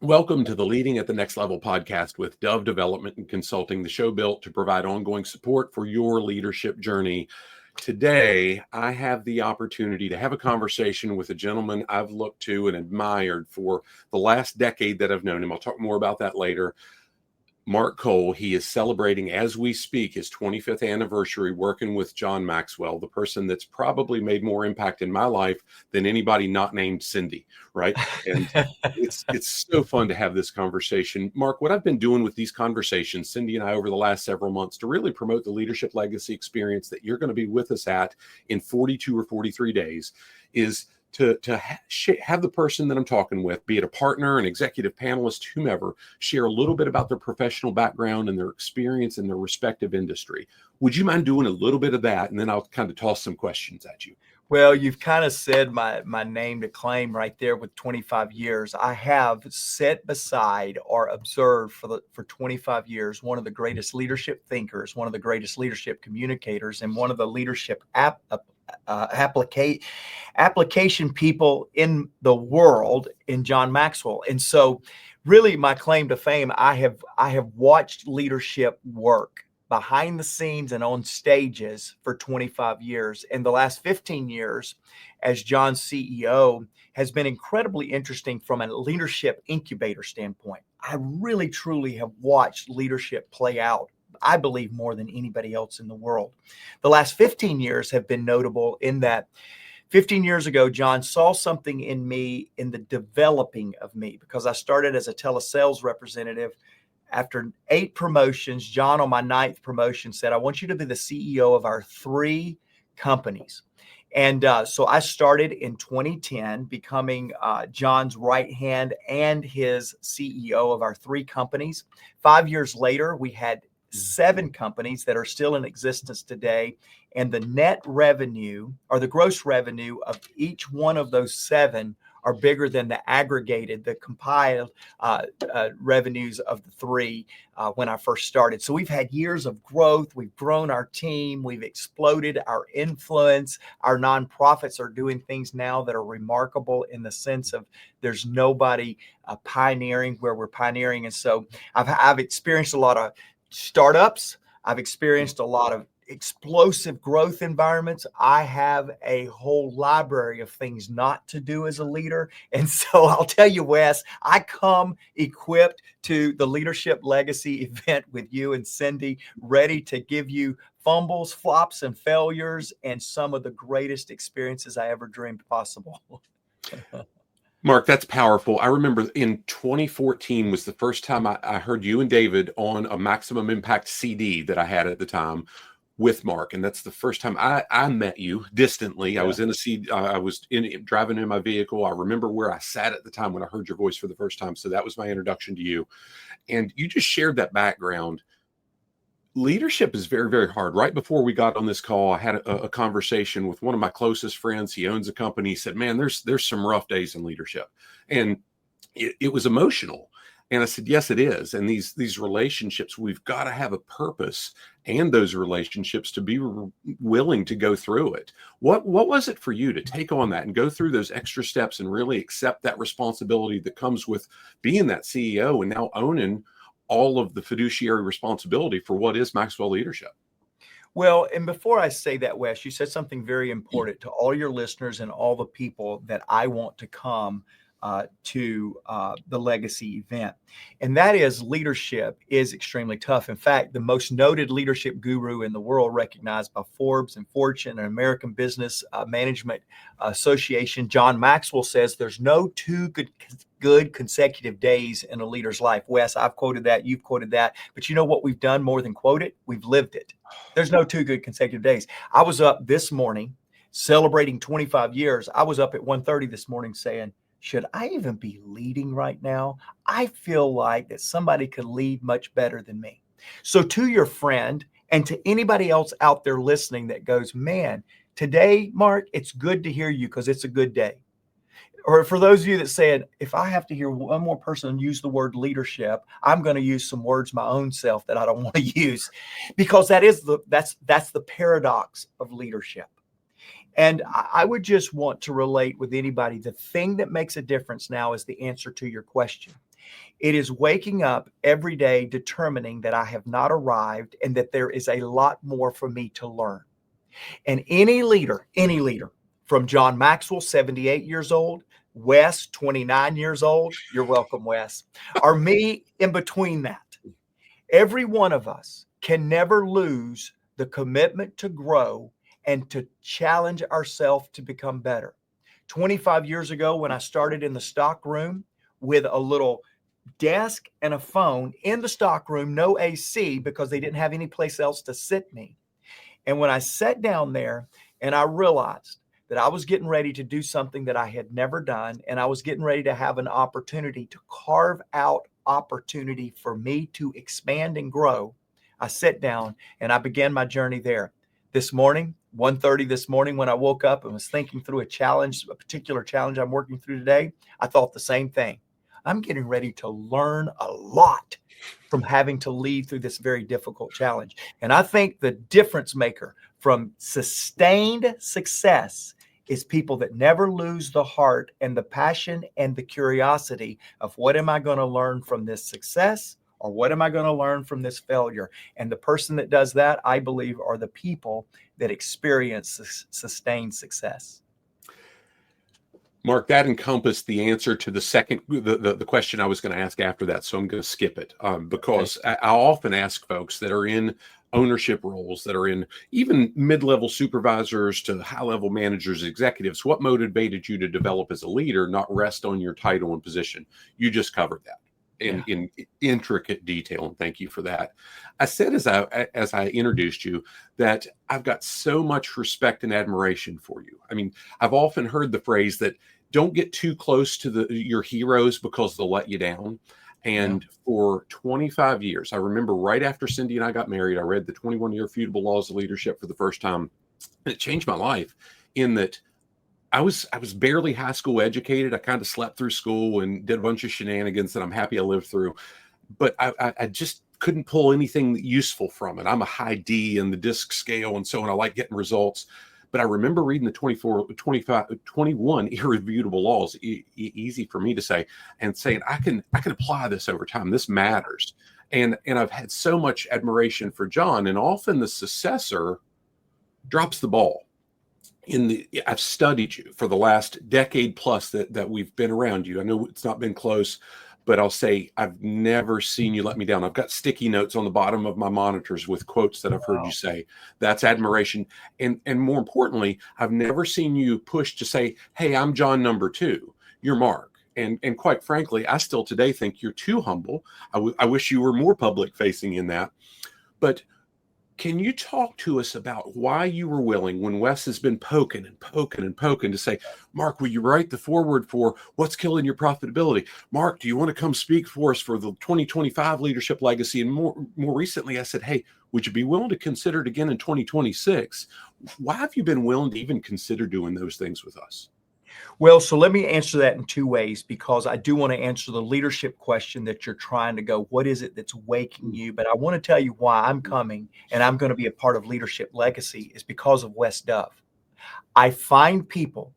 Welcome to the Leading at the Next Level podcast with Dove Development and Consulting, the show built to provide ongoing support for your leadership journey. Today, I have the opportunity to have a conversation with a gentleman I've looked to and admired for the last decade that I've known him. I'll talk more about that later. Mark Cole, he is celebrating as we speak his 25th anniversary working with John Maxwell, the person that's probably made more impact in my life than anybody not named Cindy, right? And it's so fun to have this conversation. Mark, what I've been doing with these conversations, Cindy and I, over the last several months to really promote the Leadership Legacy experience that you're going to be with us at in 42 or 43 days is to have the person that I'm talking with, be it a partner, an executive panelist, whomever, share a little bit about their professional background and their experience in their respective industry. Would you mind doing a little bit of that? And then I'll kind of toss some questions at you. Well, you've kind of said my name to claim right there with 25 years. I have set beside or observed for 25 years one of the greatest leadership thinkers, one of the greatest leadership communicators, and one of the leadership application people in the world in John Maxwell. And so really my claim to fame, I have watched leadership work behind the scenes and on stages for 25 years. And the last 15 years as John's CEO has been incredibly interesting from a leadership incubator standpoint. I really, truly have watched leadership play out, I believe, more than anybody else in the world. The last 15 years have been notable in that 15 years ago, John saw something in me in the developing of me because I started as a telesales representative. After 8 promotions, John, on my 9th promotion, said, I want you to be the CEO of our 3 companies. And so I started in 2010, becoming John's right hand and his CEO of our 3 companies. 5 years later, we had 7 companies that are still in existence today. And the net revenue or the gross revenue of each one of those 7 are bigger than the aggregated, the compiled revenues of the 3 when I first started. So we've had years of growth. We've grown our team. We've exploded our influence. Our nonprofits are doing things now that are remarkable in the sense of there's nobody pioneering where we're pioneering. And so I've experienced a lot of startups. I've experienced a lot of explosive growth environments. I have a whole library of things not to do as a leader. And so I'll tell you, Wes, I come equipped to the Leadership Legacy event with you and Cindy, ready to give you fumbles, flops, and failures, and some of the greatest experiences I ever dreamed possible. Mark, that's powerful. I remember in 2014 was the first time I heard you and David on a Maximum Impact CD that I had at the time with Mark. And that's the first time I met you distantly. Yeah. I was driving in my vehicle. I remember where I sat at the time when I heard your voice for the first time. So that was my introduction to you. And you just shared that background. Leadership is very, very hard. Right before we got on this call, I had a conversation with one of my closest friends. He owns a company. He said, man, there's some rough days in leadership. And it was emotional. And I said, yes, it is. And these relationships, we've got to have a purpose and those relationships to be willing to go through it. What was it for you to take on that and go through those extra steps and really accept that responsibility that comes with being that CEO and now owning all of the fiduciary responsibility for what is Maxwell Leadership? Well, and before I say that, Wes, you said something very important to all your listeners and all the people that I want to come to the Legacy event. And that is, leadership is extremely tough. In fact, the most noted leadership guru in the world, recognized by Forbes and Fortune and American Business Management Association, John Maxwell, says there's no 2 good consecutive days in a leader's life. Wes, I've quoted that, you've quoted that, but you know what we've done more than quote it? We've lived it. There's no 2 good consecutive days. I was up this morning celebrating 25 years. I was up at 1:30 this morning saying, should I even be leading right now? I feel like that somebody could lead much better than me. So to your friend and to anybody else out there listening that goes, man, today, Mark, it's good to hear you because it's a good day. Or for those of you that said, if I have to hear one more person use the word leadership, I'm going to use some words my own self that I don't want to use, because that's the paradox of leadership. And I would just want to relate with anybody. The thing that makes a difference now is the answer to your question. It is waking up every day determining that I have not arrived and that there is a lot more for me to learn. And any leader from John Maxwell, 78 years old, Wes, 29 years old, you're welcome, Wes, or me in between that. Every one of us can never lose the commitment to grow and to challenge ourselves to become better. 25 years ago, when I started in the stock room with a little desk and a phone in the stock room, no AC because they didn't have any place else to sit me. And when I sat down there and I realized that I was getting ready to do something that I had never done, and I was getting ready to have an opportunity to carve out opportunity for me to expand and grow, I sat down and I began my journey there. This morning, 1:30 this morning, when I woke up and was thinking through a particular challenge I'm working through today, I thought the same thing. I'm getting ready to learn a lot from having to lead through this very difficult challenge. And I think the difference maker from sustained success is people that never lose the heart and the passion and the curiosity of what am I going to learn from this success, or what am I going to learn from this failure? And the person that does that, I believe, are the people that experience sustained success. Mark, that encompassed the answer to the question I was going to ask after that. So I'm going to skip it because I often ask folks that are in ownership roles, that are in even mid-level supervisors to high-level managers, executives, what motivated you to develop as a leader, not rest on your title and position? You just covered that in intricate detail, and thank you for that. I said as I introduced you that I've got so much respect and admiration for you. I mean, I've often heard the phrase that don't get too close to your heroes because they'll let you down. And for 25 years, I remember right after Cindy and I got married, I read the 21-year Immutable Laws of Leadership for the first time. And it changed my life in that I was barely high school educated. I kind of slept through school and did a bunch of shenanigans that I'm happy I lived through. But I just couldn't pull anything useful from it. I'm a high D in the DISC scale, and so on. I like getting results. But I remember reading the 21 irrefutable laws, easy for me to say, and saying, I can apply this over time. This matters. And I've had so much admiration for John, and often the successor drops the ball. I've studied you for the last decade plus that we've been around you. I know it's not been close, but I'll say I've never seen you let me down. I've got sticky notes on the bottom of my monitors with quotes that I've heard you say. That's admiration. And more importantly, I've never seen you push to say, hey, I'm John number 2. You're Mark. And quite frankly, I still today think you're too humble. I wish you were more public facing in that. But can you talk to us about why you were willing, when Wes has been poking to say, Mark, will you write the foreword for What's Killing Your Profitability? Mark, do you want to come speak for us for the 2025 Leadership Legacy? And more recently, I said, hey, would you be willing to consider it again in 2026? Why have you been willing to even consider doing those things with us? Well, so let me answer that in 2 ways, because I do want to answer the leadership question that you're trying to go, what is it that's waking you? But I want to tell you why I'm coming and I'm going to be a part of Leadership Legacy is because of Wes Dove. I find people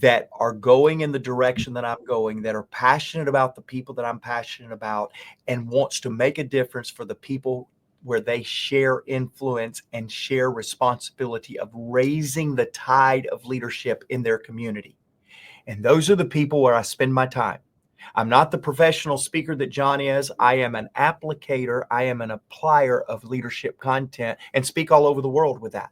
that are going in the direction that I'm going, that are passionate about the people that I'm passionate about, and wants to make a difference for the people where they share influence and share responsibility of raising the tide of leadership in their community. And those are the people where I spend my time. I'm not the professional speaker that John is. I am an applicator. I am an applier of leadership content and speak all over the world with that.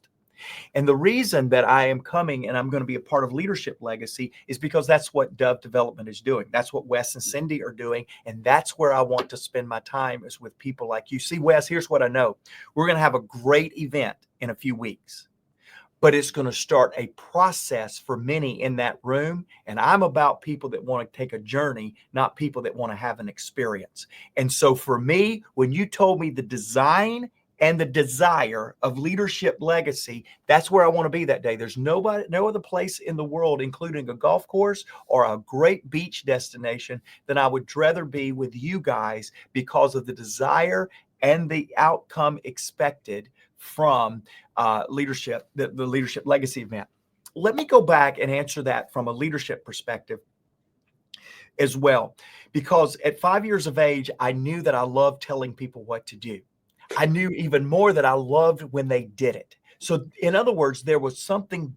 And the reason that I am coming and I'm going to be a part of Leadership Legacy is because that's what Dove Development is doing. That's what Wes and Cindy are doing. And that's where I want to spend my time, is with people like you. See, Wes, here's what I know. We're going to have a great event in a few weeks, but it's going to start a process for many in that room. And I'm about people that want to take a journey, not people that want to have an experience. And so for me, when you told me the design and the desire of Leadership Legacy, that's where I want to be that day. There's no other place in the world, including a golf course or a great beach destination, than I would rather be with you guys, because of the desire and the outcome expected from the Leadership Legacy event. Let me go back and answer that from a leadership perspective. as well. Because at 5 years of age, I knew that I loved telling people what to do. I knew even more that I loved when they did it. So in other words, there was something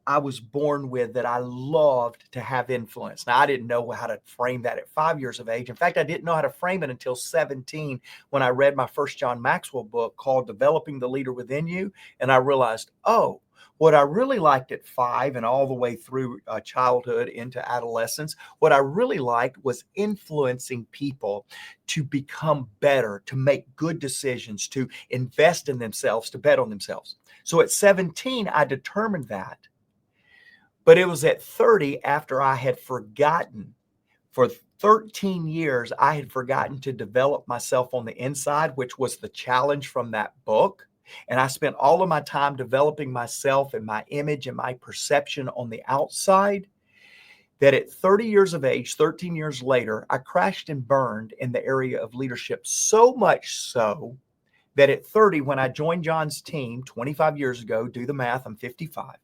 I was born with that I loved to have influence. Now, I didn't know how to frame that at 5 years of age. In fact, I didn't know how to frame it until 17 when I read my first John Maxwell book called Developing the Leader Within You. And I realized, oh, what I really liked at 5 and all the way through childhood into adolescence, what I really liked was influencing people to become better, to make good decisions, to invest in themselves, to bet on themselves. So at 17, I determined that. But it was at 30 after I had forgotten. For 13 years, I had forgotten to develop myself on the inside, which was the challenge from that book. And I spent all of my time developing myself and my image and my perception on the outside, that at 30 years of age, 13 years later, I crashed and burned in the area of leadership, so much so that at 30, when I joined John's team 25 years ago, do the math, I'm 55.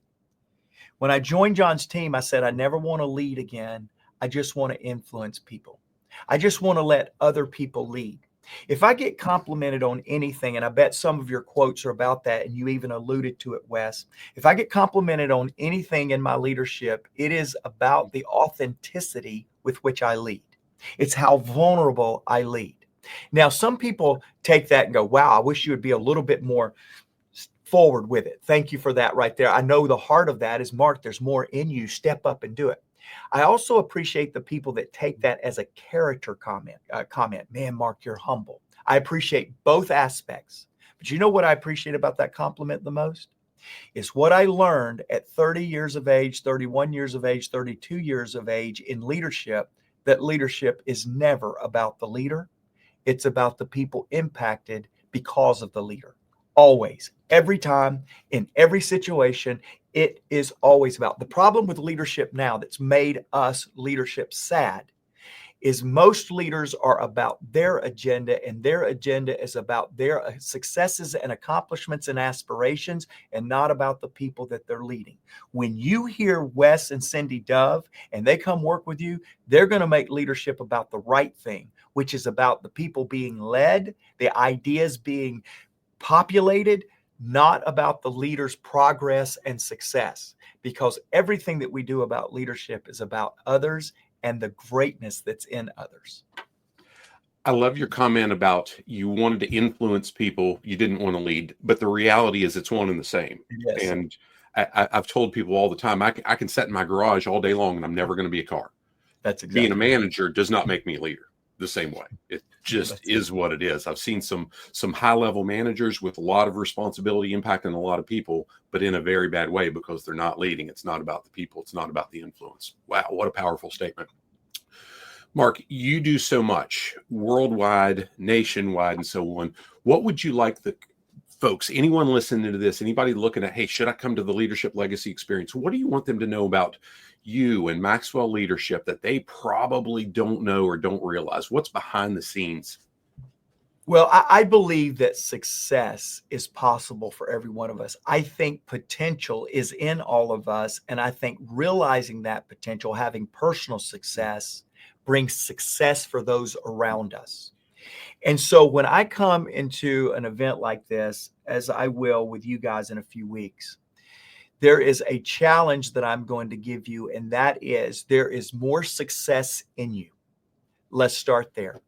When I joined John's team, I said, I never want to lead again. I just want to influence people. I just want to let other people lead. If I get complimented on anything, and I bet some of your quotes are about that, and you even alluded to it, Wes, if I get complimented on anything in my leadership, it is about the authenticity with which I lead. It's how vulnerable I lead. Now, some people take that and go, wow, I wish you would be a little bit more forward with it. Thank you for that right there. I know the heart of that is, Mark, there's more in you. Step up and do it. I also appreciate the people that take that as a character comment. Man, Mark, you're humble. I appreciate both aspects. But you know what I appreciate about that compliment the most? Is what I learned at 30 years of age, 31 years of age, 32 years of age in leadership, that leadership is never about the leader. It's about the people impacted because of the leader. Always, every time, in every situation, it is always about. The problem with leadership now that's made us leadership sad is most leaders are about their agenda, and their agenda is about their successes and accomplishments and aspirations, and not about the people that they're leading. When you hear Wes and Cindy Dove and they come work with you, they're going to make leadership about the right thing, which is about the people being led, the ideas being populated, not about the leader's progress and success, because everything that we do about leadership is about others and the greatness that's in others. I love your comment about you wanted to influence people, you didn't want to lead, but the reality is it's one and the same. Yes. And I've told people all the time, I can sit in my garage all day long and I'm never going to be a car. That's exactly. Being a manager does not make me a leader the same way. It just is what it is. I've seen some high-level managers with a lot of responsibility impacting a lot of people, but in a very bad way because they're not leading. It's not about the people. It's not about the influence. Wow, what a powerful statement. Mark, you do so much worldwide, nationwide, and so on. What would you like the folks, anyone listening to this, anybody looking at, hey, should I come to the Leadership Legacy experience? What do you want them to know about you and Maxwell Leadership that they probably don't know or don't realize? What's behind the scenes? Well, I believe that success is possible for every one of us. I think potential is in all of us. And I think realizing that potential, having personal success, brings success for those around us. And so when I come into an event like this, as I will with you guys in a few weeks, there is a challenge that I'm going to give you, and that is there is more success in you. Let's start there.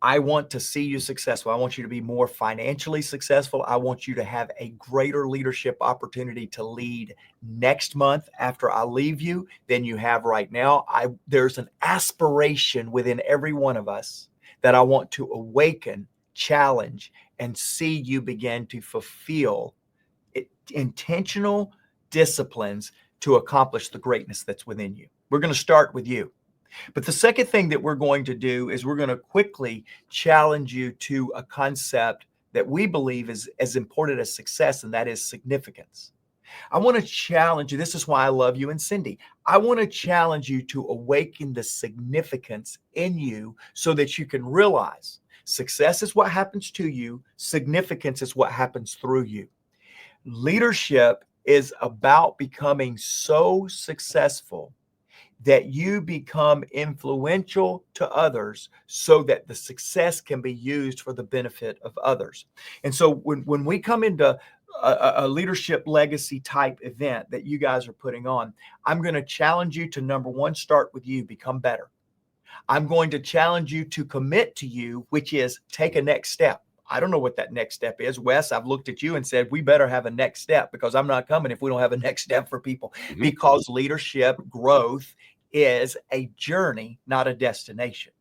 I want to see you successful. I want you to be more financially successful. I want you to have a greater leadership opportunity to lead next month after I leave you than you have right now. There's an aspiration within every one of us that I want to awaken, challenge, and see you begin to fulfill intentional disciplines to accomplish the greatness that's within you. We're going to start with you. But the second thing that we're going to do is we're going to quickly challenge you to a concept that we believe is as important as success, and that is significance. I want to challenge you. This is why I love you and Cindy. I want to challenge you to awaken the significance in you so that you can realize success is what happens to you. Significance is what happens through you. Leadership is about becoming so successful that you become influential to others so that the success can be used for the benefit of others. And so when we come into a leadership legacy type event that you guys are putting on, I'm going to challenge you to, number one, start with you, become better. I'm going to challenge you to commit to you, which is take a next step. I don't know what that next step is. Wes, I've looked at you and said, we better have a next step, because I'm not coming if we don't have a next step for people. Mm-hmm. Because leadership growth is a journey, not a destination.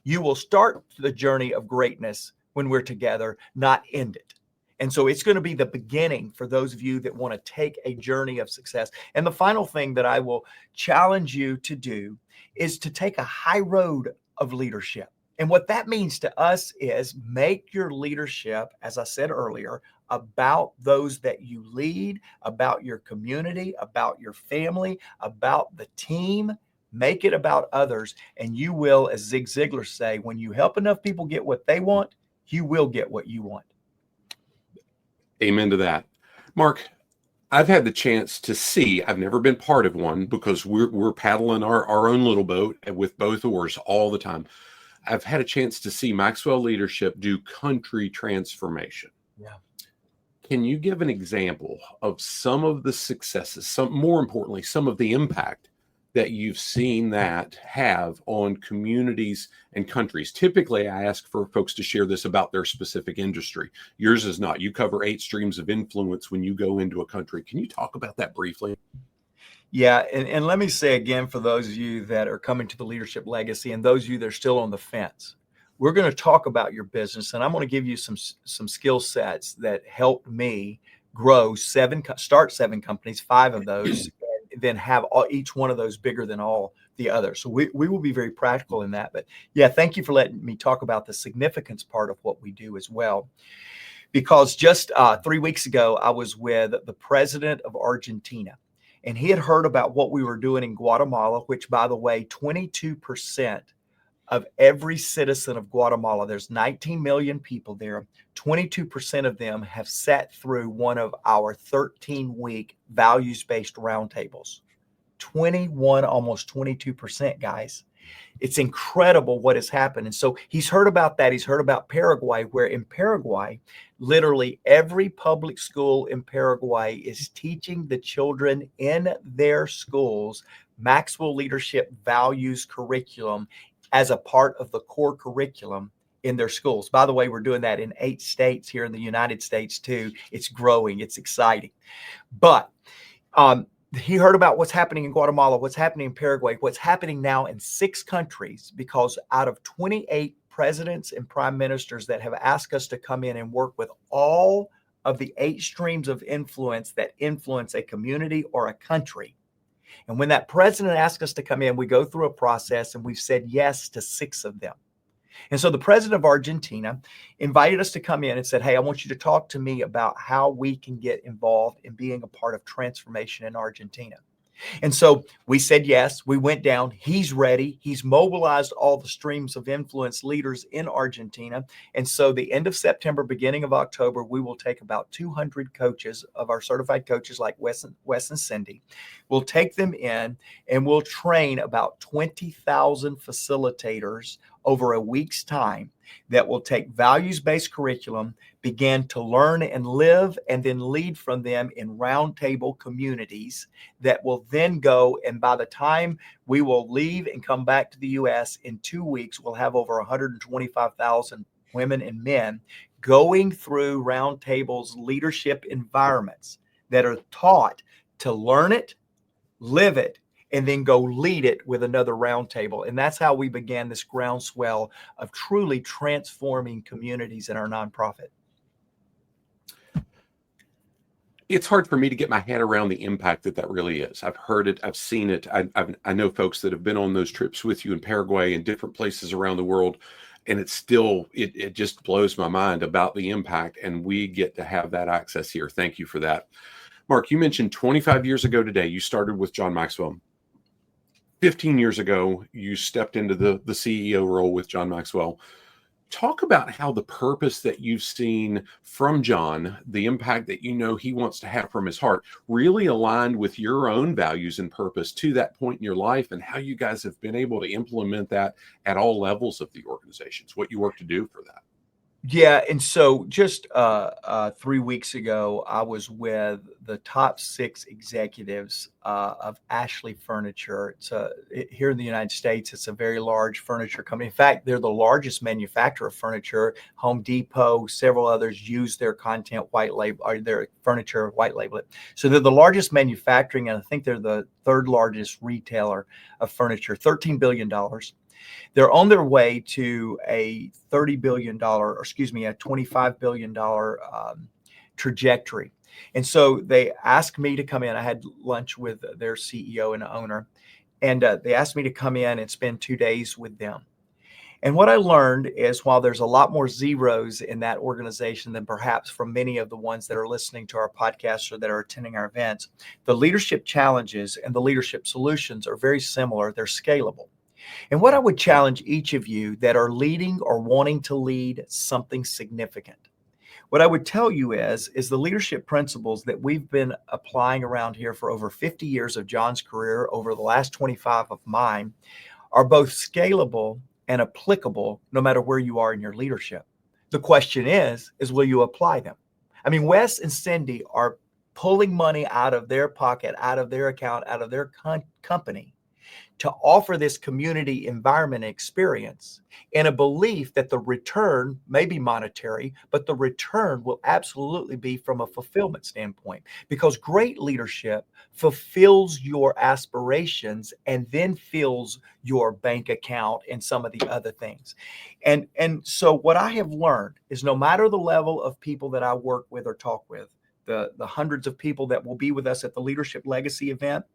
You will start the journey of greatness when we're together, not end it. And so it's going to be the beginning for those of you that want to take a journey of success. And the final thing that I will challenge you to do is to take a high road of leadership. And what that means to us is make your leadership, as I said earlier, about those that you lead, about your community, about your family, about the team. Make it about others. And you will, as Zig Ziglar say, when you help enough people get what they want, you will get what you want. Amen to that. Mark, I've had the chance to see, I've never been part of one because we're paddling our own little boat with both oars all the time. I've had a chance to see Maxwell Leadership do country transformation. Yeah. Can you give an example of some of the successes, more importantly, some of the impact that you've seen that have on communities and countries? Typically, I ask for folks to share this about their specific industry. Yours is not. You cover 8 streams of influence when you go into a country. Can you talk about that briefly? Yeah, and let me say again, for those of you that are coming to the Leadership Legacy and those of you that are still on the fence, we're going to talk about your business, and I'm going to give you some skill sets that helped me start 7 companies, 5 of those, and then have each one of those bigger than all the others. So we will be very practical in that. But yeah, thank you for letting me talk about the significance part of what we do as well. Because just 3 weeks ago, I was with the president of Argentina. And he had heard about what we were doing in Guatemala, which, by the way, 22% of every citizen of Guatemala, there's 19 million people there, 22% of them have sat through one of our 13-week values-based roundtables. 21, almost 22%, guys. It's incredible what has happened. And so he's heard about that. He's heard about Paraguay, where in Paraguay, literally every public school in Paraguay is teaching the children in their schools Maxwell Leadership Values curriculum as a part of the core curriculum in their schools. By the way, we're doing that in 8 states here in the United States too. It's growing. It's exciting. But he heard about what's happening in Guatemala, what's happening in Paraguay, what's happening now in 6 countries, because out of 28 presidents and prime ministers that have asked us to come in and work with all of the 8 streams of influence that influence a community or a country. And when that president asked us to come in, we go through a process, and we've said yes to 6 of them. And so the president of Argentina invited us to come in and said, hey, I want you to talk to me about how we can get involved in being a part of transformation in Argentina. And so we said yes. We went down. He's ready. He's mobilized all the streams of influence leaders in Argentina. And so the end of September, beginning of October, we will take about 200 coaches of our certified coaches like Wes and Cindy. We'll take them in, and we'll train about 20,000 facilitators over a week's time that will take values-based curriculum, begin to learn and live, and then lead from them in roundtable communities that will then go. And by the time we will leave and come back to the U.S. in 2 weeks, we'll have over 125,000 women and men going through roundtables, leadership environments that are taught to learn it, live it, and then go lead it with another roundtable. And that's how we began this groundswell of truly transforming communities in our nonprofit. It's hard for me to get my head around the impact that really is. I've heard it. I've seen it. I know folks that have been on those trips with you in Paraguay and different places around the world. And it's still, it just blows my mind about the impact. And we get to have that access here. Thank you for that. Mark, you mentioned 25 years ago today, you started with John Maxwell. 15 years ago, you stepped into the CEO role with John Maxwell. Talk about how the purpose that you've seen from John, the impact that you know he wants to have from his heart, really aligned with your own values and purpose to that point in your life, and how you guys have been able to implement that at all levels of the organizations, what you work to do for that. Yeah, and so just 3 weeks ago, I was with the top 6 executives of Ashley Furniture. Here in the United States, it's a very large furniture company. In fact, they're the largest manufacturer of furniture. Home Depot, several others use their content white label, or their furniture white label it. So they're the largest manufacturing, and I think they're the 3rd largest retailer of furniture, $13 billion. They're on their way to a $30 billion, or excuse me, a $25 billion trajectory. And so they asked me to come in. I had lunch with their CEO and owner, and they asked me to come in and spend 2 days with them. And what I learned is, while there's a lot more zeros in that organization than perhaps from many of the ones that are listening to our podcast or that are attending our events, the leadership challenges and the leadership solutions are very similar. They're scalable. And what I would challenge each of you that are leading or wanting to lead something significant, what I would tell you is the leadership principles that we've been applying around here for over 50 years of John's career, over the last 25 of mine, are both scalable and applicable no matter where you are in your leadership. The question is will you apply them? I mean, Wes and Cindy are pulling money out of their pocket, out of their account, out of their company, to offer this community environment experience in a belief that the return may be monetary, but the return will absolutely be from a fulfillment standpoint, because great leadership fulfills your aspirations and then fills your bank account and some of the other things. And so what I have learned is, no matter the level of people that I work with or talk with, the hundreds of people that will be with us at the Leadership Legacy event,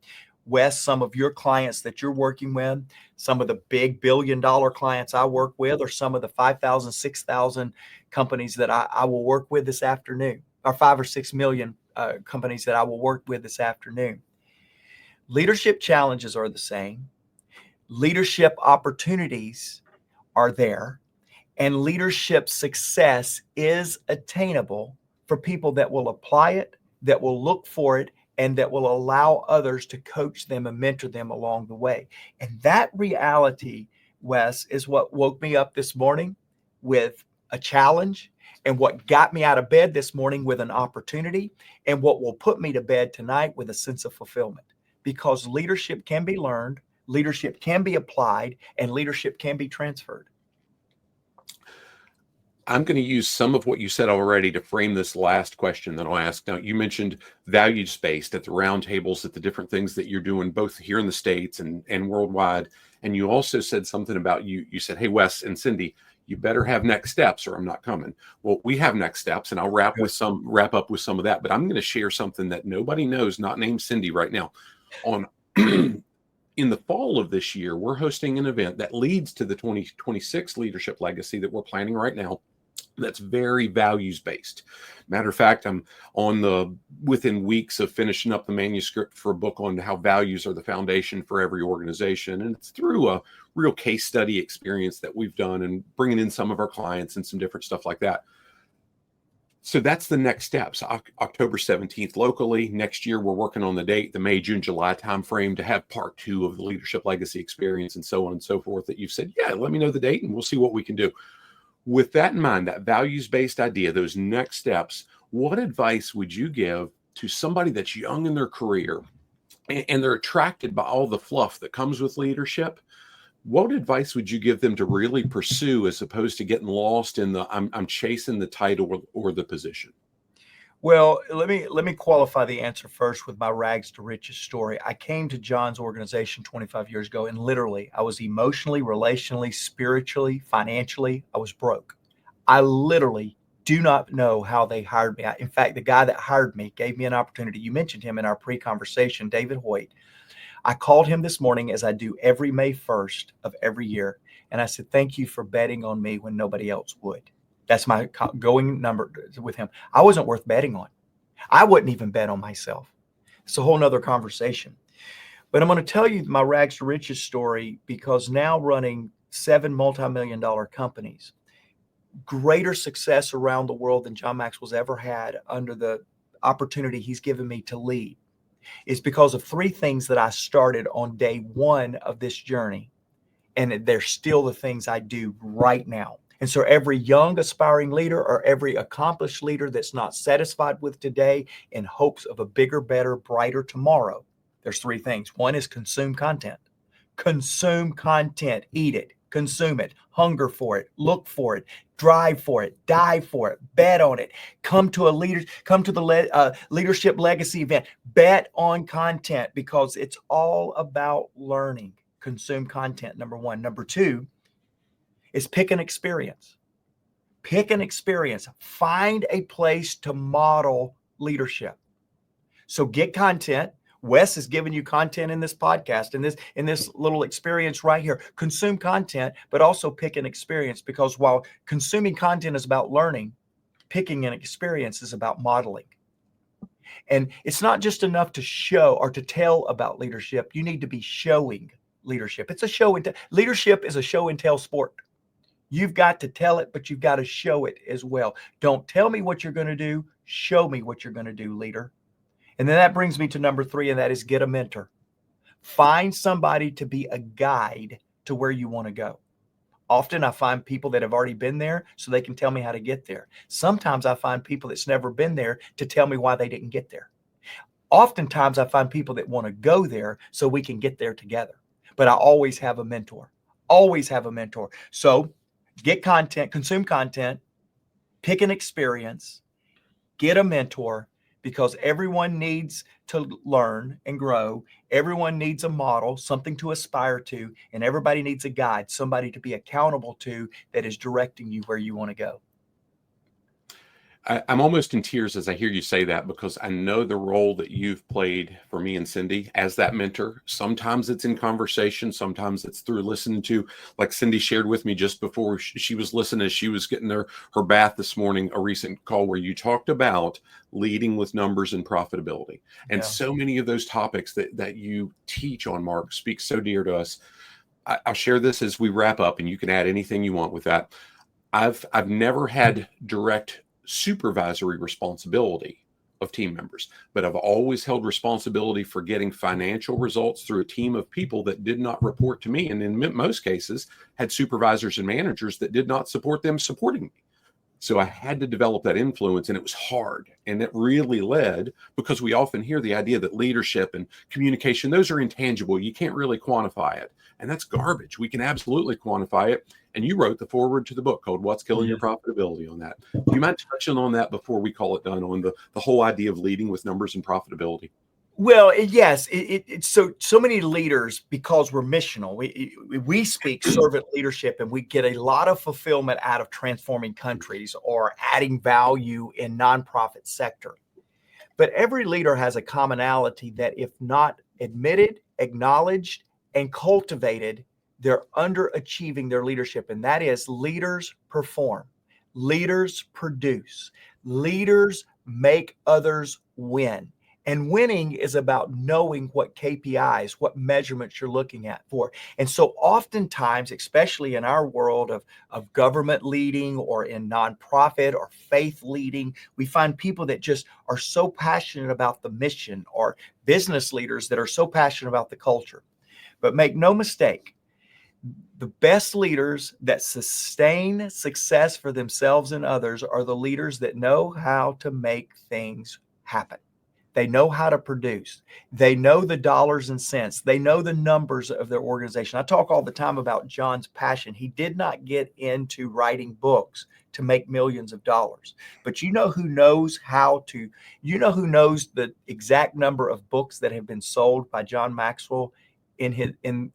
Wes, some of your clients that you're working with, some of the big billion-dollar clients I work with, or some of the 5,000, 6,000 companies that I will work with this afternoon, or 5 or 6 million companies that I will work with this afternoon. Leadership challenges are the same. Leadership opportunities are there, and leadership success is attainable for people that will apply it, that will look for it, and that will allow others to coach them and mentor them along the way. And that reality, Wes, is what woke me up this morning with a challenge, and what got me out of bed this morning with an opportunity, and what will put me to bed tonight with a sense of fulfillment. Because leadership can be learned, leadership can be applied, and leadership can be transferred. I'm going to use some of what you said already to frame this last question that I'll ask. Now, you mentioned values-based at the roundtables, at the different things that you're doing, both here in the States and worldwide. And you also said something about you said, hey, Wes and Cindy, you better have next steps or I'm not coming. Well, we have next steps, and I'll wrap up with some of that. But I'm going to share something that nobody knows, not named Cindy right now. On in the fall of this year, we're hosting an event that leads to the 2026 Leadership Legacy that we're planning right now. That's very values-based. Matter of fact, I'm within weeks of finishing up the manuscript for a book on how values are the foundation for every organization. And it's through a real case study experience that we've done, and bringing in some of our clients and some different stuff like that. So that's the next steps. October 17th locally. Next year, we're working on the date, the May, June, July timeframe, to have part 2 of the Leadership Legacy experience, and so on and so forth, that you've said, yeah, let me know the date and we'll see what we can do. With that in mind, that values-based idea, those next steps, what advice would you give to somebody that's young in their career and they're attracted by all the fluff that comes with leadership? What advice would you give them to really pursue, as opposed to getting lost in the I'm chasing the title or the position? Well, let me qualify the answer first with my rags to riches story. I came to John's organization 25 years ago, and literally I was emotionally, relationally, spiritually, financially, I was broke. I literally do not know how they hired me. In fact, the guy that hired me gave me an opportunity. You mentioned him in our pre-conversation, David Hoyt. I called him this morning, as I do every May 1st of every year, and I said, thank you for betting on me when nobody else would. That's my going number with him. I wasn't worth betting on. I wouldn't even bet on myself. It's a whole nother conversation. But I'm going to tell you my rags to riches story, because now running 7 multi-million-dollar companies, greater success around the world than John Maxwell's ever had under the opportunity he's given me to lead is because of three things that I started on day one of this journey. And they're still the things I do right now. And so every young aspiring leader or every accomplished leader that's not satisfied with today in hopes of a bigger, better, brighter tomorrow, there's three things. One is consume content. Consume content, eat it, consume it, hunger for it, look for it, drive for it, die for it, bet on it. Come to the Leadership Legacy event. Bet on content because it's all about learning. Consume content, number one. Number two is pick an experience. Pick an experience. Find a place to model leadership. So get content. Wes is giving you content in this podcast, in this little experience right here. Consume content, but also pick an experience, because while consuming content is about learning, picking an experience is about modeling. And it's not just enough to show or to tell about leadership. You need to be showing leadership. It's a show and leadership is a show and tell sport. You've got to tell it, but you've got to show it as well. Don't tell me what you're going to do. Show me what you're going to do, leader. And then that brings me to number three, and that is get a mentor. Find somebody to be a guide to where you want to go. Often I find people that have already been there so they can tell me how to get there. Sometimes I find people that's never been there to tell me why they didn't get there. Oftentimes I find people that want to go there so we can get there together. But I always have a mentor. Always have a mentor. So get content, consume content, pick an experience, get a mentor, because everyone needs to learn and grow. Everyone needs a model, something to aspire to, and everybody needs a guide, somebody to be accountable to that is directing you where you want to go. I'm almost in tears as I hear you say that, because I know the role that you've played for me and Cindy as that mentor. Sometimes it's in conversation. Sometimes it's through listening to, like Cindy shared with me just before she was listening as she was getting her bath this morning, a recent call where you talked about leading with numbers and profitability. And so many of those topics that you teach on, Mark, speak so dear to us. I'll share this as we wrap up, and you can add anything you want with that. I've never had direct supervisory responsibility of team members, but I've always held responsibility for getting financial results through a team of people that did not report to me, and in most cases had supervisors and managers that did not support them supporting me. So I had to develop that influence, and it was hard. And it really led, because we often hear the idea that leadership and communication, those are intangible. You can't really quantify it. And that's garbage. We can absolutely quantify it. And you wrote the foreword to the book called What's Killing Your Profitability on that. Do you mind touching on that before we call it done, on the whole idea of leading with numbers and profitability? Well, yes, it's so many leaders, because we're missional. We speak servant leadership, and we get a lot of fulfillment out of transforming countries or adding value in nonprofit sector. But every leader has a commonality that, if not admitted, acknowledged, and cultivated, they're underachieving their leadership. And that is, leaders perform, leaders produce, leaders make others win. And winning is about knowing what KPIs, what measurements you're looking at for. And so oftentimes, especially in our world of government leading or in nonprofit or faith leading, we find people that just are so passionate about the mission, or business leaders that are so passionate about the culture. But make no mistake, the best leaders that sustain success for themselves and others are the leaders that know how to make things happen. They know how to produce. They know the dollars and cents. They know the numbers of their organization. I talk all the time about John's passion. He did not get into writing books to make millions of dollars. But you know who knows the exact number of books that have been sold by John Maxwell in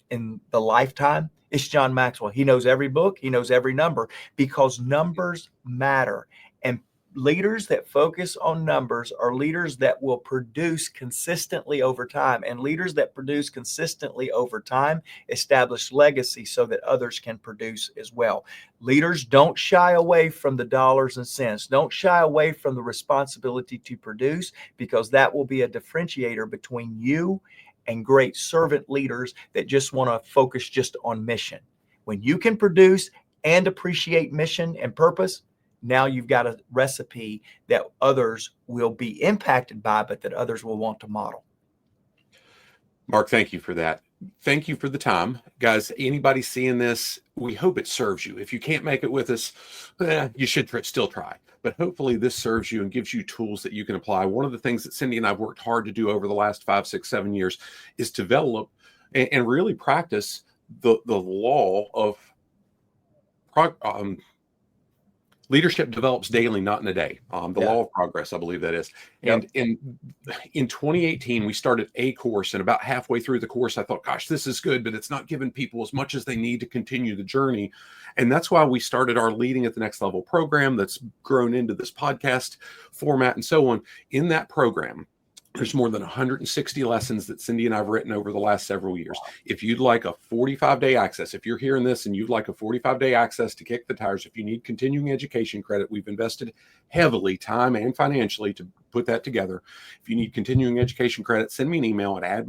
the lifetime? It's John Maxwell. He knows every book. He knows every number, because numbers matter. And leaders that focus on numbers are leaders that will produce consistently over time. And leaders that produce consistently over time establish legacy so that others can produce as well. Leaders don't shy away from the dollars and cents. Don't shy away from the responsibility to produce, because that will be a differentiator between you and great servant leaders that just want to focus just on mission. When you can produce and appreciate mission and purpose, now you've got a recipe that others will be impacted by, but that others will want to model. Mark, thank you for that. Thank you for the time. Guys, anybody seeing this, we hope it serves you. If you can't make it with us, you should still try. But hopefully this serves you and gives you tools that you can apply. One of the things that Cindy and I've worked hard to do over the last 5, 6, 7 years is develop and really practice the law of leadership develops daily, not in a day. The law of progress, I believe that is. And in 2018, we started a course, and about halfway through the course, I thought, gosh, this is good, but it's not giving people as much as they need to continue the journey. And that's why we started our Leading at the Next Level program that's grown into this podcast format and so on. In that program, there's more than 160 lessons that Cindy and I have written over the last several years. If you'd like a 45-day access, if you're hearing this and you'd like a 45-day access to kick the tires, if you need continuing education credit, we've invested heavily, time and financially, to put that together. If you need continuing education credit, send me an email at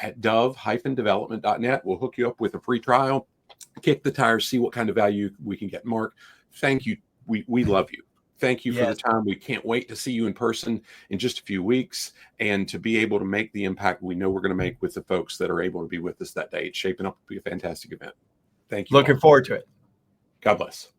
admin@dove-development.net. We'll hook you up with a free trial, kick the tires, see what kind of value we can get. Mark, thank you. We love you. Thank you for the time. We can't wait to see you in person in just a few weeks and to be able to make the impact we know we're going to make with the folks that are able to be with us that day. It's shaping up to be a fantastic event. Thank you. Looking forward to it. God bless.